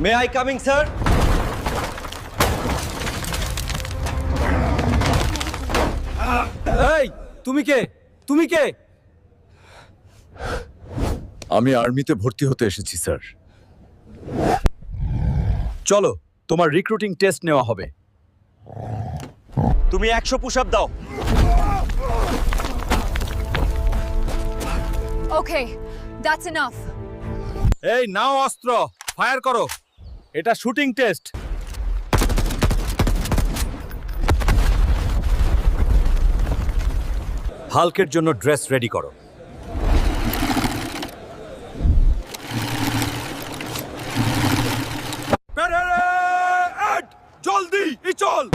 May I coming sir? এই তুমি কে? তুমি কে? আমি আর্মিতে ভর্তি হতে এসেছি স্যার। চলো তোমার রিক্রুটিং টেস্ট নেওয়া হবে। তুমি 100 পুশ আপ দাও। Okay, that's enough. এই নাও অস্ত্র, ফায়ার করো। এটা শুটিং টেস্ট। হাল্কের জন্য ড্রেস রেডি করো। জলদি চল।